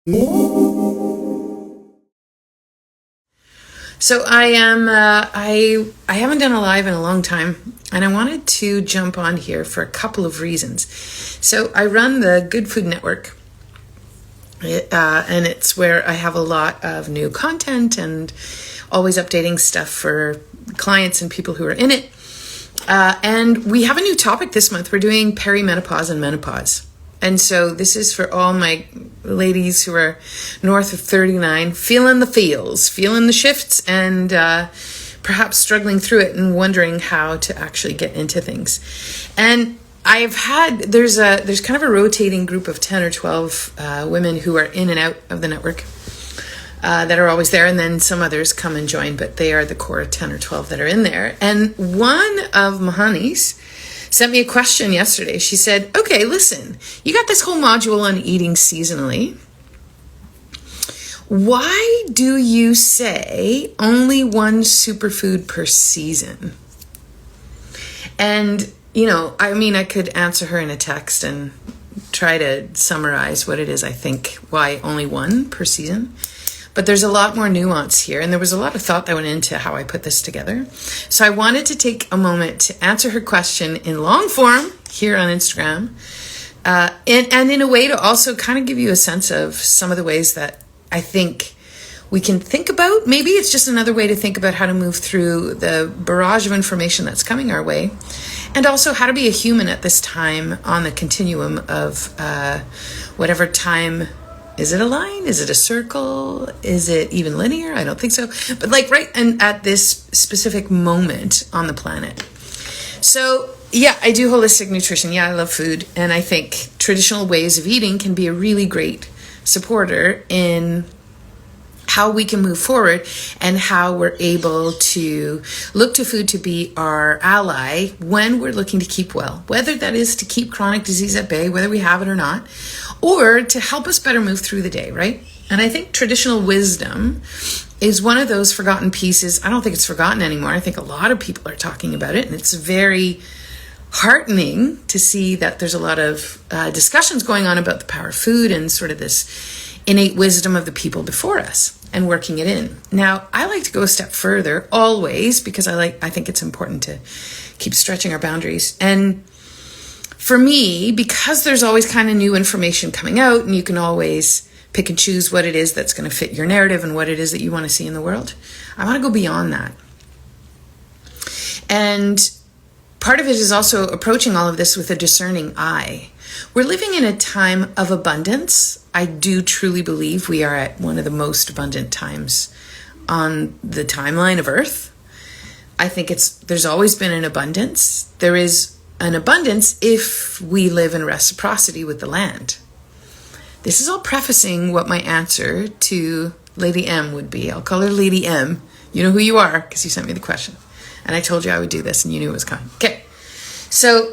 So I haven't done a live in a long time, and I wanted to jump on here for a couple of reasons. So I run the GoodFood Network, and it's where I have a lot of new content and always updating stuff for clients and people who are in it. And we have a new topic this month. We're doing perimenopause and menopause. And so this is for all my ladies who are north of 39, feeling the feels, feeling the shifts, and perhaps struggling through it and wondering how to actually get into things. And there's kind of a rotating group of 10 or 12 women who are in and out of the network that are always there. And then some others come and join, but they are the core 10 or 12 that are in there. And one of my honeys sent me a question yesterday. She said, okay, listen, you got this whole module on eating seasonally. Why do you say only one superfood per season? And, I could answer her in a text and try to summarize what it is, I think, why only one per season. But there's a lot more nuance here, and there was a lot of thought that went into how I put this together. So I wanted to take a moment to answer her question in long form here on Instagram, and in a way to also kind of give you a sense of some of the ways that I think we can think about. Maybe it's just another way to think about how to move through the barrage of information that's coming our way, and also how to be a human at this time on the continuum of whatever time. Is it a line? Is it a circle? Is it even linear? I don't think so. But right and at this specific moment on the planet. So yeah, I do holistic nutrition. Yeah, I love food. And I think traditional ways of eating can be a really great supporter in how we can move forward and how we're able to look to food to be our ally when we're looking to keep well, whether that is to keep chronic disease at bay, whether we have it or not, or to help us better move through the day, right? And I think traditional wisdom is one of those forgotten pieces. I don't think it's forgotten anymore. I think a lot of people are talking about it, and it's very heartening to see that there's a lot of discussions going on about the power of food and sort of this innate wisdom of the people before us and working it in. Now, I like to go a step further always because I think it's important to keep stretching our boundaries. And for me, because there's always kind of new information coming out and you can always pick and choose what it is that's going to fit your narrative and what it is that you want to see in the world, I want to go beyond that. And part of it is also approaching all of this with a discerning eye. We're living in a time of abundance. I do truly believe we are at one of the most abundant times on the timeline of Earth. I think there's always been an abundance. There is an abundance if we live in reciprocity with the land. This is all prefacing what my answer to Lady M would be. I'll call her Lady M. You know who you are because you sent me the question. And I told you I would do this and you knew it was coming. Okay. So,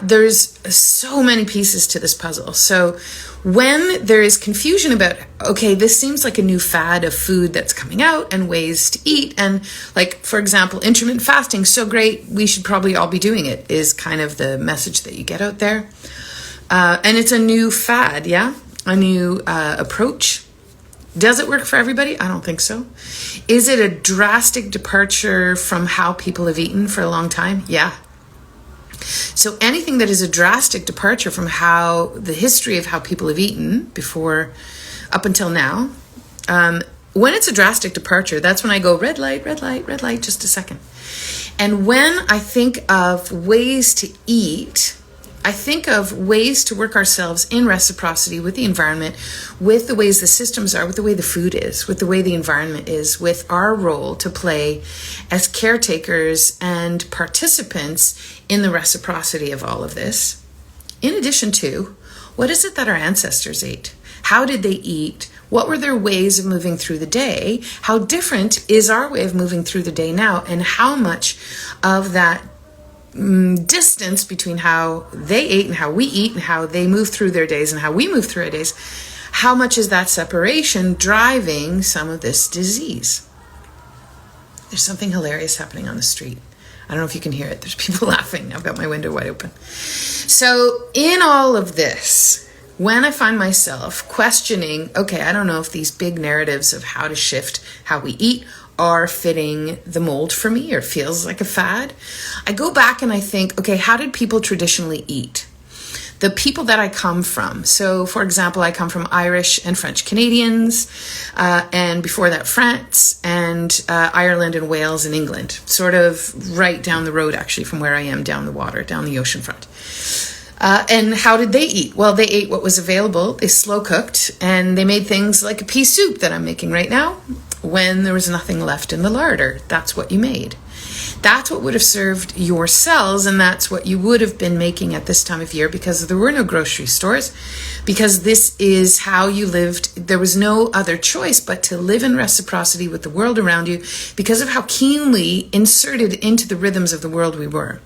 there's so many pieces to this puzzle. So when there is confusion about, okay, this seems like a new fad of food that's coming out and ways to eat. And for example, intermittent fasting, so great. We should probably all be doing it is kind of the message that you get out there. And it's a new fad. Yeah. A new approach. Does it work for everybody? I don't think so. Is it a drastic departure from how people have eaten for a long time? Yeah. So anything that is a drastic departure from the history of how people have eaten before, up until now, when it's a drastic departure, that's when I go red light, just a second. And when I think of ways to eat, I think of ways to work ourselves in reciprocity with the environment, with the ways the systems are, with the way the food is, with the way the environment is, with our role to play as caretakers and participants in the reciprocity of all of this. In addition to, what is it that our ancestors ate? How did they eat? What were their ways of moving through the day? How different is our way of moving through the day now? And how much of that distance between how they ate and how we eat and how they move through their days and how we move through our days, how much is that separation driving some of this disease? There's something hilarious happening on the street. I don't know if you can hear it. There's people laughing. I've got my window wide open. So in all of this, when I find myself questioning, okay, I don't know if these big narratives of how to shift how we eat are fitting the mold for me or feels like a fad, I go back and I think, okay, how did people traditionally eat? The people that I come from. So, for example, I come from Irish and French Canadians, and before that, France and Ireland and Wales and England, sort of right down the road, actually, from where I am, down the water, down the ocean front. And how did they eat? Well, they ate what was available. They slow cooked, and they made things like a pea soup that I'm making right now. When there was nothing left in the larder, that's what you made. That's what would have served your cells, and that's what you would have been making at this time of year because there were no grocery stores, because this is how you lived. There was no other choice but to live in reciprocity with the world around you because of how keenly inserted into the rhythms of the world we were.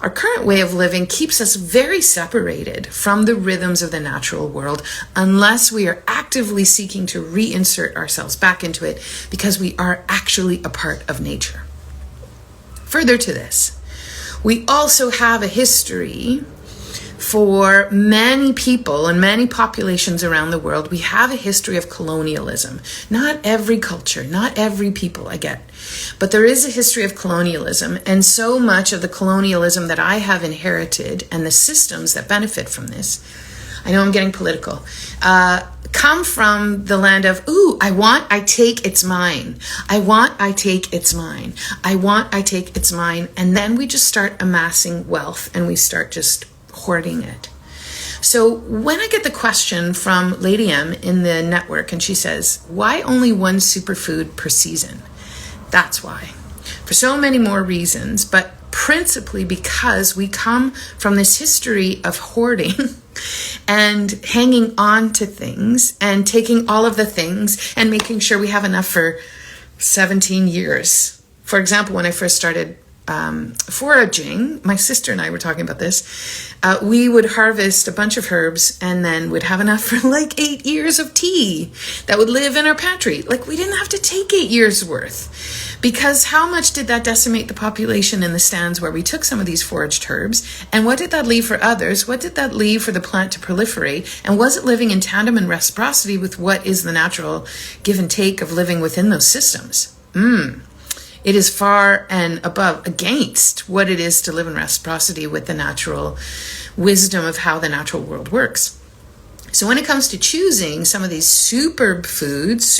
Our current way of living keeps us very separated from the rhythms of the natural world unless we are actively seeking to reinsert ourselves back into it because we are actually a part of nature. Further to this, we also have a history for many people and many populations around the world. We have a history of colonialism. Not every culture, not every people, I get, but there is a history of colonialism, and so much of the colonialism that I have inherited and the systems that benefit from this, I know I'm getting political, come from the land of, ooh, I want, I take, it's mine. I want, I take, it's mine. I want, I take, it's mine. And then we just start amassing wealth and we start just hoarding it. So when I get the question from Lady M in the network and she says, why only one superfood per season? That's why. For so many more reasons, but principally because we come from this history of hoarding and hanging on to things and taking all of the things and making sure we have enough for 17 years. For example, when I first started foraging, my sister and I were talking about this, we would harvest a bunch of herbs and then would have enough for like 8 years of tea that would live in our pantry. Like, we didn't have to take 8 years worth. Because how much did that decimate the population in the stands where we took some of these foraged herbs? And what did that leave for others? What did that leave for the plant to proliferate? And was it living in tandem and reciprocity with what is the natural give and take of living within those systems? It is far and above against what it is to live in reciprocity with the natural wisdom of how the natural world works. So when it comes to choosing some of these superb foods,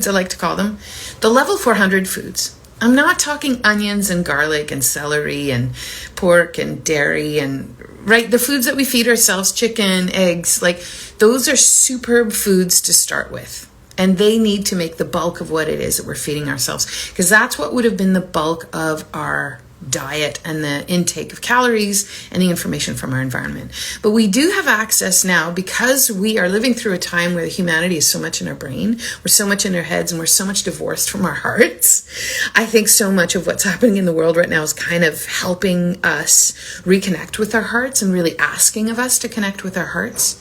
I like to call them, the level 400 foods. I'm not talking onions and garlic and celery and pork and dairy and, right, the foods that we feed ourselves, chicken, eggs, like those are superb foods to start with. And they need to make the bulk of what it is that we're feeding ourselves, because that's what would have been the bulk of our diet and the intake of calories and the information from our environment. But we do have access now, because we are living through a time where humanity is so much in our brain, we're so much in our heads, and we're so much divorced from our hearts. I think so much of what's happening in the world right now is kind of helping us reconnect with our hearts and really asking of us to connect with our hearts.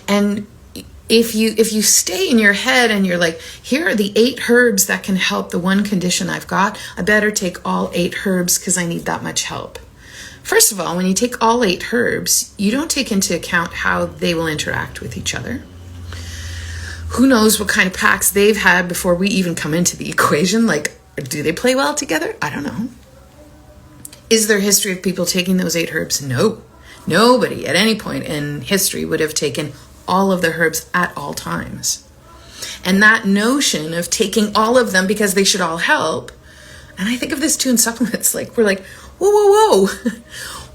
And if you stay in your head and you're like, here are the 8 herbs that can help the one condition I've got, I better take all 8 herbs because I need that much help. First of all, when you take all 8 herbs, you don't take into account how they will interact with each other. Who knows what kind of packs they've had before we even come into the equation? Like, do they play well together? I don't know. Is there a history of people taking those 8 herbs? No. Nobody at any point in history would have taken all of the herbs at all times. And that notion of taking all of them because they should all help, and I think of this too in supplements, like we're like, whoa,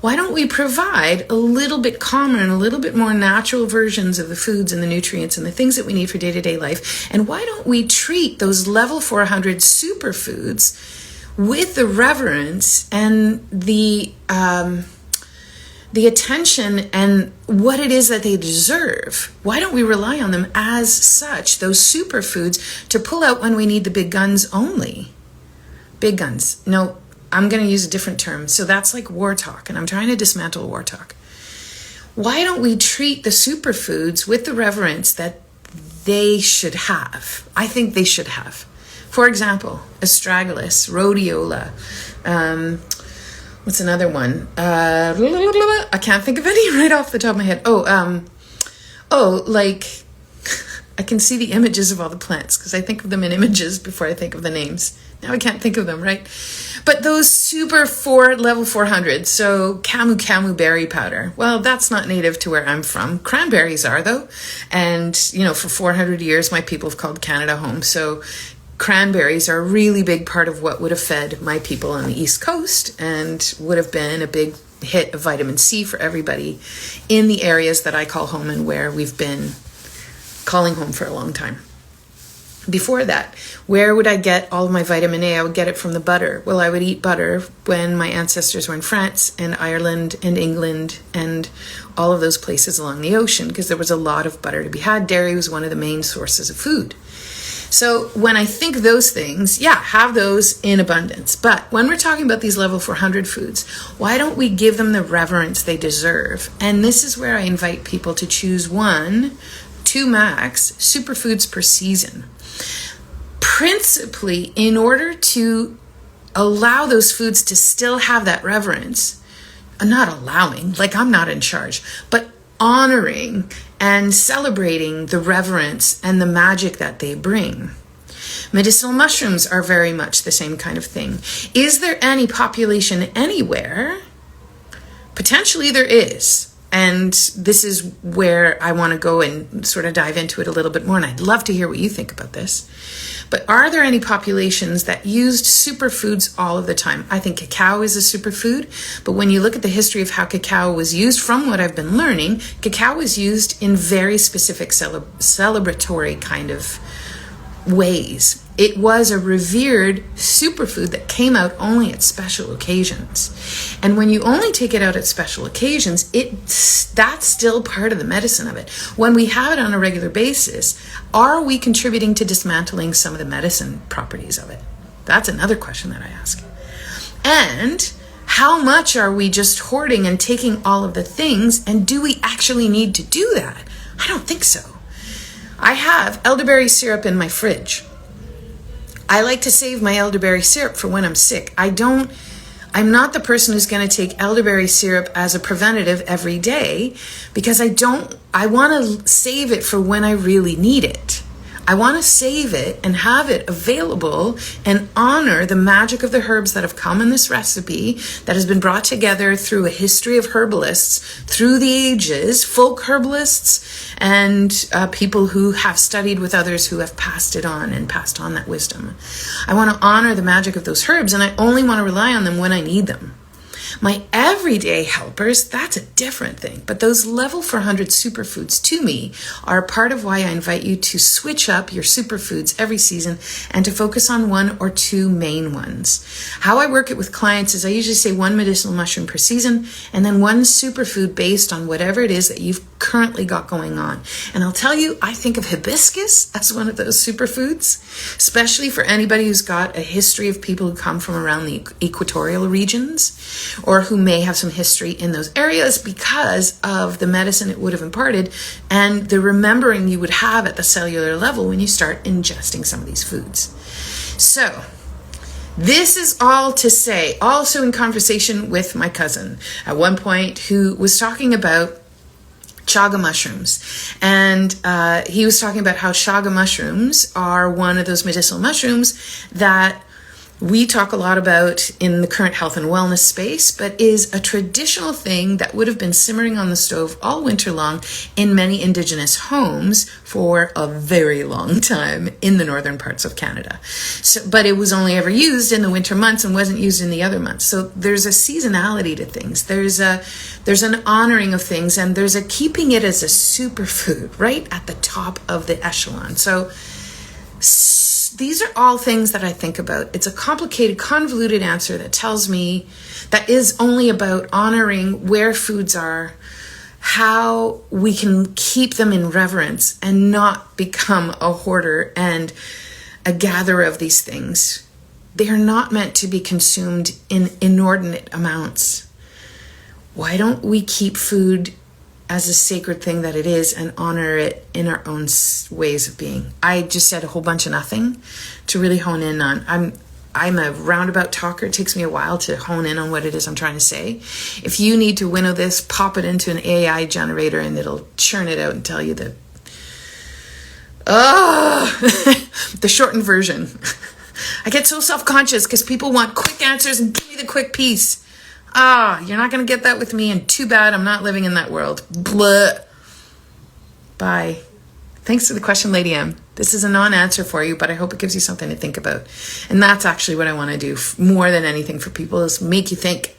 why don't we provide a little bit calmer and a little bit more natural versions of the foods and the nutrients and the things that we need for day-to-day life? And why don't we treat those level 400 superfoods with the reverence and the attention and what it is that they deserve? Why don't we rely on them as such, those superfoods, to pull out when we need the big guns only? Big guns. No, I'm going to use a different term. So that's like war talk, and I'm trying to dismantle war talk. Why don't we treat the superfoods with the reverence that they should have? I think they should have. For example, astragalus, rhodiola, What's another one? I can't think of any right off the top of my head. Like I can see the images of all the plants because I think of them in images before I think of the names. Now I can't think of them, right? But those level 400, so camu berry powder. Well, that's not native to where I'm from. Cranberries are, though. And, for 400 years, my people have called Canada home. So cranberries are a really big part of what would have fed my people on the East Coast and would have been a big hit of vitamin C for everybody in the areas that I call home and where we've been calling home for a long time. Before that, where would I get all of my vitamin A? I would get it from the butter. Well, I would eat butter when my ancestors were in France and Ireland and England and all of those places along the ocean because there was a lot of butter to be had. Dairy was one of the main sources of food. So when I think of those things, have those in abundance. But when we're talking about these level 400 foods, why don't we give them the reverence they deserve? And this is where I invite people to choose 1, 2 max superfoods per season. Principally, in order to allow those foods to still have that reverence, not allowing, like I'm not in charge, but honoring and celebrating the reverence and the magic that they bring. Medicinal mushrooms are very much the same kind of thing. Is there any population anywhere? Potentially there is. And this is where I want to go and sort of dive into it a little bit more. And I'd love to hear what you think about this. But are there any populations that used superfoods all of the time? I think cacao is a superfood. But when you look at the history of how cacao was used, from what I've been learning, cacao was used in very specific celebratory kind of ways. It was a revered superfood that came out only at special occasions. And when you only take it out at special occasions, that's still part of the medicine of it. When we have it on a regular basis, are we contributing to dismantling some of the medicine properties of it? That's another question that I ask. And how much are we just hoarding and taking all of the things, and do we actually need to do that? I don't think so. I have elderberry syrup in my fridge. I like to save my elderberry syrup for when I'm sick. I'm not the person who's going to take elderberry syrup as a preventative every day because I want to save it for when I really need it. I want to save it and have it available and honor the magic of the herbs that have come in this recipe that has been brought together through a history of herbalists through the ages, folk herbalists, and people who have studied with others who have passed it on and passed on that wisdom. I want to honor the magic of those herbs, and I only want to rely on them when I need them. My everyday helpers, that's a different thing. But those level 400 superfoods to me are part of why I invite you to switch up your superfoods every season and to focus on 1 or 2 main ones. How I work it with clients is I usually say 1 medicinal mushroom per season and then 1 superfood based on whatever it is that you've currently got going on. And I'll tell you, I think of hibiscus as one of those superfoods, especially for anybody who's got a history of people who come from around the equatorial regions, or who may have some history in those areas because of the medicine it would have imparted and the remembering you would have at the cellular level when you start ingesting some of these foods. So, this is all to say, also in conversation with my cousin at one point who was talking about chaga mushrooms. And he was talking about how chaga mushrooms are one of those medicinal mushrooms that we talk a lot about in the current health and wellness space, but is a traditional thing that would have been simmering on the stove all winter long in many Indigenous homes for a very long time in the northern parts of Canada. So, but it was only ever used in the winter months and wasn't used in the other months. So there's a seasonality to things. There's an honoring of things, and there's a keeping it as a superfood right at the top of the echelon. So these are all things that I think about. It's a complicated, convoluted answer that tells me that is only about honoring where foods are, how we can keep them in reverence and not become a hoarder and a gatherer of these things. They are not meant to be consumed in inordinate amounts. Why don't we keep food as a sacred thing that it is and honor it in our own ways of being? I just said a whole bunch of nothing to really hone in on. I'm a roundabout talker. It takes me a while to hone in on what it is I'm trying to say. If you need to winnow this, pop it into an AI generator and it'll churn it out and tell you the the shortened version. I get so self-conscious because people want quick answers and give me the quick piece. You're not going to get that with me, and too bad I'm not living in that world. Blah. Bye. Thanks for the question, Lady M. This is a non-answer for you, but I hope it gives you something to think about. And that's actually what I want to do more than anything for people, is make you think.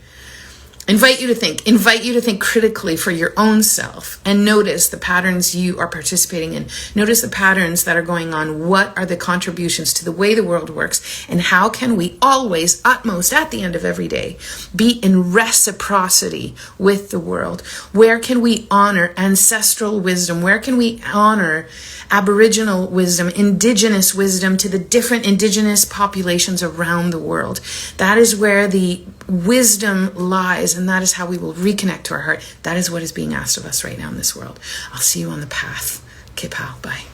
Invite you to think critically for your own self, and notice the patterns you are participating in. Notice the patterns that are going on. What are the contributions to the way the world works, and how can we always, utmost, at the end of every day, be in reciprocity with the world? Where can we honor ancestral wisdom? Where can we honor Aboriginal wisdom, Indigenous wisdom to the different Indigenous populations around the world? That is where the wisdom lies, and that is how we will reconnect to our heart. That is what is being asked of us right now in this world. I'll see you on the path. Okay, pal. Bye.